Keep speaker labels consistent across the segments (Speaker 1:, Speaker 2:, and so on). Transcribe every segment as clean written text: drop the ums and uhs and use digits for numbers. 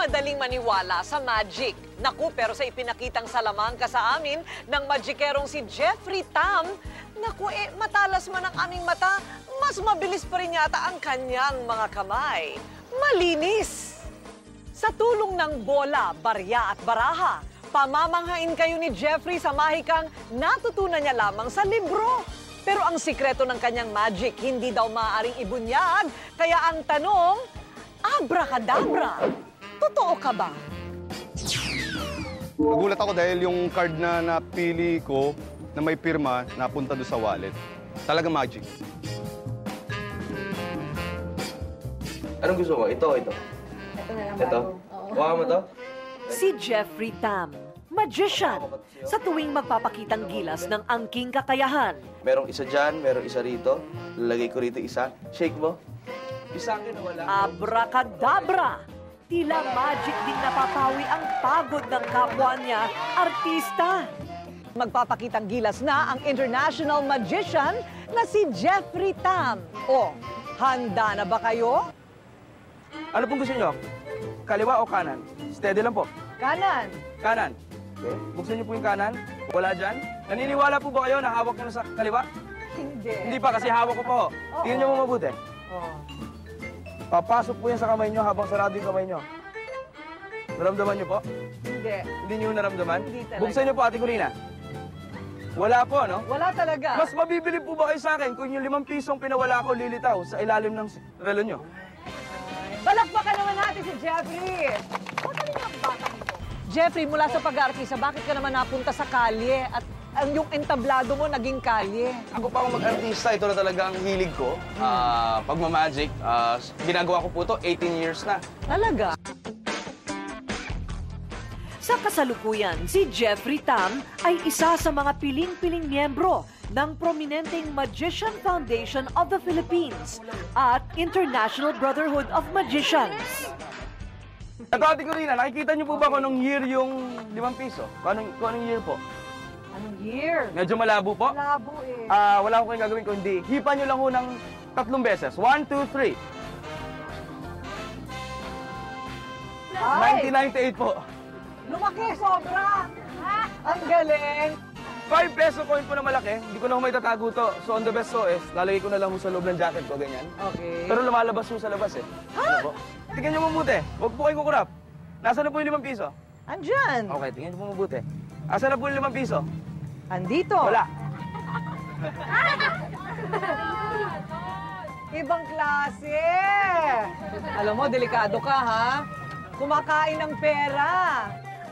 Speaker 1: madaling maniwala sa magic. Naku, pero sa ipinakitang salamangka sa amin ng magikerong si Jeffrey Tam, naku matalas man ang aming mata, mas mabilis pa rin yata ang kanyang mga kamay. Malinis! Sa tulong ng bola, barya at baraha, pamamanghain kayo ni Jeffrey sa mahikang natutunan niya lamang sa libro. Pero ang sikreto ng kanyang magic, hindi daw maaaring ibunyag. Kaya ang tanong, abracadabra, totoo ka ba?
Speaker 2: Nagulat ako dahil yung card na napili ko na may pirma napunta doon sa wallet. Talaga magic.
Speaker 3: Anong gusto mo? Ito o ito?
Speaker 4: Ito na lang
Speaker 3: Ito? Kuha mo to?
Speaker 1: Si Jeffrey Tam, magician, sa tuwing magpapakitang gilas ng angking kakayahan.
Speaker 3: Merong isa dyan, merong isa rito. Lalagay ko rito isa. Shake mo. Isa akin na wala.
Speaker 1: Abracadabra! Tila magic din napapawi ang pagod ng kapwa niya, artista. Magpapakitang gilas na ang international magician na si Jeffrey Tam. O, handa na ba kayo?
Speaker 3: Ano pong gusto nyo? Kaliwa o kanan? Steady lang po.
Speaker 1: Kanan.
Speaker 3: Kanan. Okay. Buksan niyo po yung kanan. Wala dyan. Naniniwala po ba kayo na hawak ko na sa kaliwa?
Speaker 1: Hindi.
Speaker 3: Hindi pa kasi hawak ko po. Tingnan niyo mo mabuti. Papasok po yan sa kamay niyo habang sarado yung kamay niyo. Naramdaman niyo po?
Speaker 1: Hindi.
Speaker 3: Hindi niyo naramdaman?
Speaker 1: Hindi talaga.
Speaker 3: Buksan niyo po, Ate Corina. Wala po, no?
Speaker 1: Wala talaga.
Speaker 3: Mas mabibili po ba kayo sa akin kung yung 5 pisong pinawala ko lilitaw sa ilalim ng relo niyo?
Speaker 1: Balakpakan naman natin si Jeffrey. Magaling ang bata mo. Jeffrey, mula sa pag-aartista, bakit ka naman napunta sa kalye at yung entablado mo naging kalye?
Speaker 5: Ako pa akong mag-artista, ito na talaga ang hilig ko. Pagmamagic, ginagawa ko po ito 18 years na.
Speaker 1: Talaga? Sa kasalukuyan, si Jeffrey Tam ay isa sa mga piling-piling miyembro ng prominenteng Magician Foundation of the Philippines at International Brotherhood of Magicians.
Speaker 3: Ito, Ate Corina, nakikita niyo po ba kung anong year yung 5 piso? Kung anong year po?
Speaker 1: Anong year?
Speaker 3: Medyo malabo po?
Speaker 1: Malabo eh.
Speaker 3: Wala akong kayong gagawin kundi hipa niyo lang ho ng 3 beses. 1, 2, 3.
Speaker 1: Ay!
Speaker 3: 1998 po.
Speaker 1: Lumaki, sobra! Ang galing!
Speaker 3: 5 peso coin po na malaki, hindi ko na may tatago to. So on the best so is, lalagay ko na lang ho sa loob ng jacket ko, ganyan.
Speaker 1: Okay.
Speaker 3: Pero lumalabas ho sa labas eh. Ano po? Tingnan niyo mabuti. Huwag po kayong kukurap. Nasaan na po yung 5 piso?
Speaker 1: Andyan!
Speaker 3: Okay, tingnan niyo po mabuti. Asan na po yung 5 piso?
Speaker 1: Andito!
Speaker 3: Wala.
Speaker 1: Ibang klase! Alam mo, delikado ka, ha? Kumakain ng pera.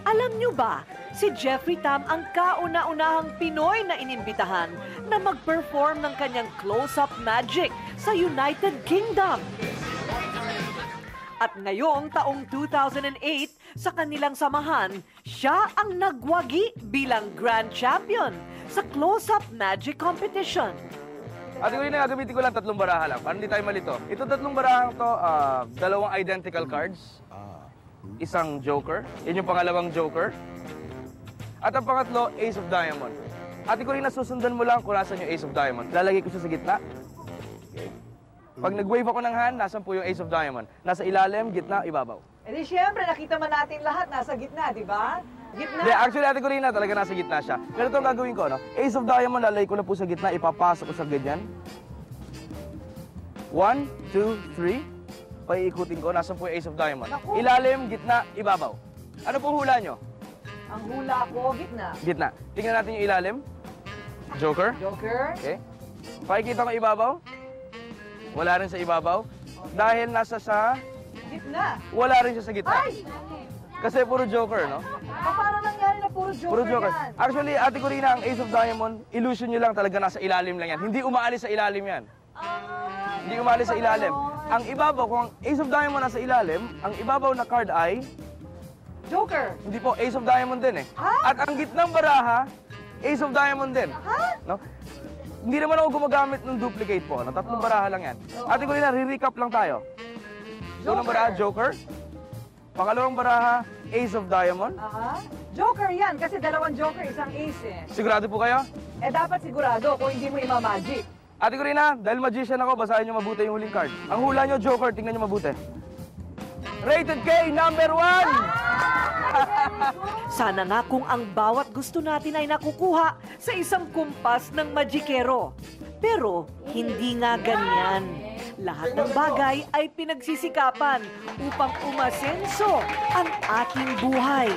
Speaker 1: Alam nyo ba, si Jeffrey Tam ang kauna-unahang Pinoy na inimbitahan na mag-perform ng kanyang close-up magic sa United Kingdom. At ngayong taong 2008, sa kanilang samahan, siya ang nagwagi bilang Grand Champion sa close-up magic competition.
Speaker 3: Ate Corina, gagamitin ko lang 3 baraha lang. Para hindi tayo malito. Ito 3 barahang to, 2 identical cards. Isang joker. Yan yung pangalawang joker. At ang pangatlo, Ace of Diamond. Ate Corina, susundan mo lang kung nasan yung Ace of Diamond. Lalagay ko siya sa gitna. Okay. Pag nag-wave ako ng hand, nasan po yung Ace of Diamond? Nasa ilalim, gitna, ibabaw.
Speaker 1: E di syempre, nakita man natin lahat nasa gitna, di ba? Gitna.
Speaker 3: Hindi, actually, Ate Corina, talaga nasa gitna siya. Pero ito ang gagawin ko, no? Ace of Diamond, lalagay ko na po sa gitna, ipapasok ko sa ganyan. 1, 2, 3. Paiikutin ko, nasan po yung Ace of Diamond.
Speaker 1: Naku.
Speaker 3: Ilalim, gitna, ibabaw. Ano pong hula nyo?
Speaker 1: Ang hula ko, gitna.
Speaker 3: Gitna. Tingnan natin yung ilalim. Joker.
Speaker 1: Joker.
Speaker 3: Okay. Pakikita ko ibabaw. Wala rin sa ibabaw. Dahil nasa sa...
Speaker 1: Gitna.
Speaker 3: Wala rin siya sa gitna.
Speaker 1: Ay!
Speaker 3: Kasi puro Joker, no?
Speaker 1: Paano nangyari na puro Joker,
Speaker 3: Puro Joker.
Speaker 1: yan?
Speaker 3: Actually, Ate Corina, ang Ace of Diamond, illusion nyo lang talaga nasa ilalim lang yan. Hindi umaalis sa ilalim yan. Hindi umaalis sa ilalim. Ang ibabaw, kung ang Ace of Diamond nasa ilalim, ang ibabaw na card ay...
Speaker 1: Joker.
Speaker 3: Hindi po, Ace of Diamond din eh.
Speaker 1: Ha?
Speaker 3: At ang gitnang baraha, Ace of Diamond din.
Speaker 1: Ha?
Speaker 3: No? Hindi naman ako gumagamit ng duplicate po. No? 3 baraha lang yan. Ate Corina, re-recap lang tayo. Unang baraha, Joker. Pangalawang baraha, Ace of Diamond.
Speaker 1: Joker yan, kasi 2 Joker, isang Ace eh.
Speaker 3: Sigurado po kayo?
Speaker 1: Eh dapat sigurado kung hindi mo ima-magic.
Speaker 3: Ate Corina, dahil magician ako, basahin nyo mabuti yung huling card. Ang hula nyo, Joker, tingnan nyo mabuti. Rated K number 1!
Speaker 1: Sana nga kung ang bawat gusto natin ay nakukuha sa isang kumpas ng Magikero. Pero hindi nga ganyan. Lahat ng bagay ay pinagsisikapan upang umasenso ang ating buhay.